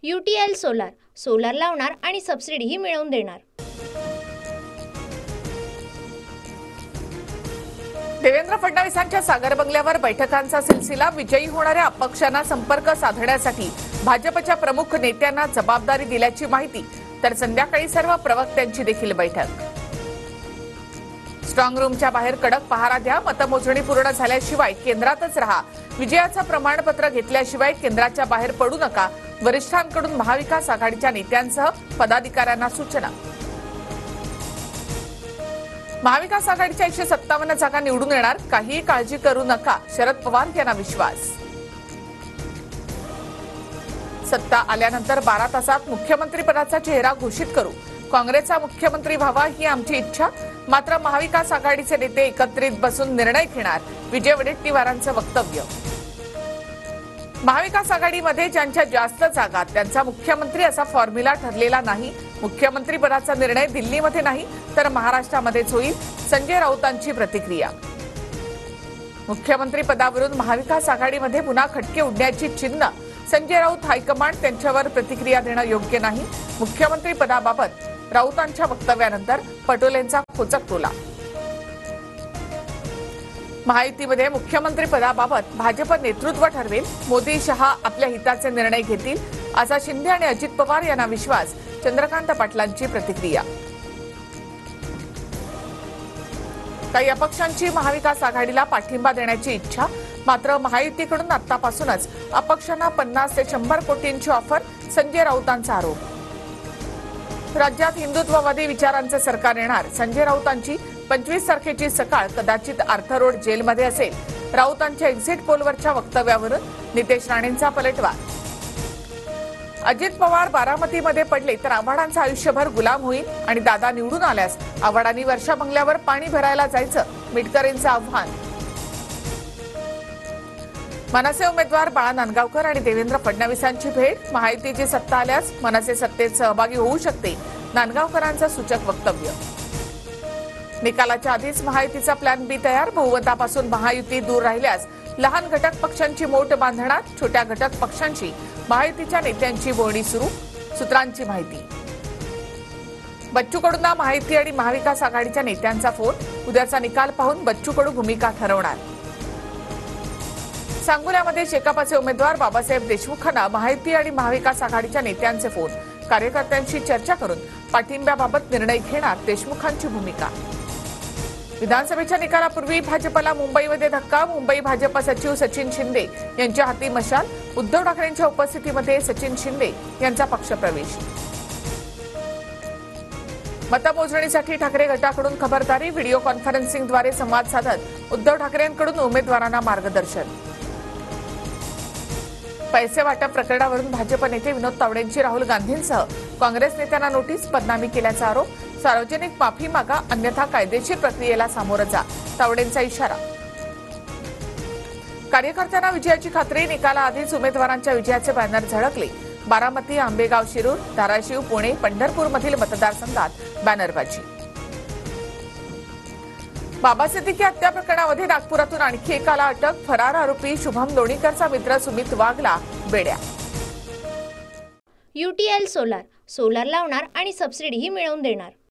UTL solar, solar लावणार आणि सबसिडीही मिळवून देणार। देवेंद्र फडणवीसांच्या सागर बंगल्यावर बैठकांचा सिलसिला। विजयी होणाऱ्या अपक्षांना संपर्क साधण्यासाठी भाजपच्या प्रमुख नेत्यांना जबाबदारी दिल्याची माहिती। तर संध्याकाळी सर्व प्रवक्त्यांची देखील बैठक। स्ट्रॉंग रूमच्या बाहेर कडक पहारा द्या, मतमोजणी पूर्ण झाल्याशिवाय केंद्रातच राहा, विजयाचं प्रमाणपत्र घेतल्याशिवाय केंद्राच्या बाहेर पडू नका, वरिष्ठांकडून महाविकास आघाडीच्या नेत्यांसह पदाधिकाऱ्यांना सूचना। महाविकास आघाडीच्या 157 जागा निवडून येणार, काहीही काळजी करू नका, शरद पवार यांना विश्वास। सत्ता आल्यानंतर 12 तासात मुख्यमंत्रीपदाचा चेहरा घोषित करू, काँग्रेसचा मुख्यमंत्री व्हावा ही आमची इच्छा, मात्र महाविकास आघाडीचे नेते एकत्रित बसून निर्णय घेणार, विजय वडेट्टीवारांचं वक्तव्य। महाविकास आघाडीमध्ये ज्यांच्या जास्त जागा त्यांचा मुख्यमंत्री असा फॉर्म्युला ठरलेला नाही, मुख्यमंत्री पदाचा निर्णय दिल्लीमध्ये नाही तर महाराष्ट्रामध्येच होईल, संजय राऊतांची प्रतिक्रिया। मुख्यमंत्री पदावरून महाविकास आघाडीमध्ये पुन्हा खटके उडण्याची चिन्ह, संजय राऊत हायकमांड त्यांच्यावर प्रतिक्रिया देणं योग्य नाही, मुख्यमंत्री पदाबाबत राऊतांच्या वक्तव्यानंतर पटोलेंचा खोचक टोला। महायुतीमध्ये मुख्यमंत्री पदाबाबत भाजप नेतृत्व ठरवेल, मोदी शहा आपल्या हिताचे निर्णय घेतील असा शिंदे आणि अजित पवार यांना विश्वास, चंद्रकांत पाटलांची प्रतिक्रिया। काही अपक्षांची महाविकास आघाडीला पाठिंबा देण्याची इच्छा, मात्र महायुतीकडून आतापासूनच अपक्षांना 50 ते 100 कोटींची ऑफर, संजय राऊतांचा आरोप। राज्यात हिंदुत्ववादी विचारांचे सरकार येणार, संजय राऊतांची 25 तारखेची सकाळ कदाचित आर्थर रोड जेलमध्ये असेल, राऊतांच्या एक्झिट पोलवरच्या वक्तव्यावरून नितेश राणेंचा पलटवार। अजित पवार बारामतीमध्ये पडले तर आव्हाडांचं आयुष्यभर गुलाम होईल आणि दादा निवडून आल्यास आव्हाडांनी वर्षा बंगल्यावर पाणी भरायला जायचं, मिटकरींचं आव्हान। मनसे उमेदवार बाळा नांदगावकर आणि देवेंद्र फडणवीसांची भेट, महायुतीची सत्ता आल्यास मनसे सत्तेत सहभागी होऊ शकते, नांदगावकरांचं सूचक वक्तव्य। निकालाच्या आधीच महायुतीचा प्लॅन बी तयार, बहुमतापासून महायुती दूर राहिल्यास लहान घटक पक्षांची मोठ बांधणार, छोट्या घटक पक्षांची महायुतीच्या नेत्यांची बोलणी सुरू, सूत्रांची माहिती। बच्चू कडूंना महायुती आणि महाविकास आघाडीच्या नेत्यांचा फोन, उद्याचा निकाल पाहून बच्चू कडू भूमिका ठरवणार। सांगोल्यामध्ये शेकापचे उमेदवार बाबासाहेब देशमुखांना महायुती आणि महाविकास आघाडीच्या नेत्यांचे फोन, कार्यकर्त्यांशी चर्चा करून पाठिंब्याबाबत निर्णय घेणार, देशमुखांची भूमिका। विधानसभेच्या निकालापूर्वी भाजपला मुंबईमध्ये धक्का, मुंबई भाजप सचिव सचिन शिंदे यांच्या हाती मशाल, उद्धव ठाकरेंच्या उपस्थितीमध्ये सचिन शिंदे यांचा पक्षप्रवेश। मतमोजणीसाठी ठाकरे गटाकडून खबरदारी, व्हिडिओ कॉन्फरन्सिंगद्वारे संवाद साधत उद्धव ठाकरेंकडून उमेदवारांना मार्गदर्शन। पैसे वाटप प्रकरणावरून भाजप नेते विनोद तावडेंची राहुल गांधींसह काँग्रेस नेत्यांना नोटीस, बदनामी केल्याचा आरोप, सार्वजनिक माफी मागा अन्यथा कायदेशीर प्रक्रियेला सामोरं जा, तावडेंचा इशारा। कार्यकर्त्यांना विजयाची खात्री, निकालाआधीच उमेदवारांच्या विजयाचे बॅनर झळकले, बारामती, आंबेगाव, शिरूर, धाराशिव, पुणे, पंढरपूरमधील मतदारसंघात बॅनरबाजी। बाबा सिद्दीकी हत्या प्रकरणामध्ये नागपुरातून आणखी एकाला अटक, फरार आरोपी शुभम लोणीकरचा मित्र सुमित वाघला बेड्या। UTL सोलार, सोलार लावणार आणि सबसिडीही मिळवून देणार।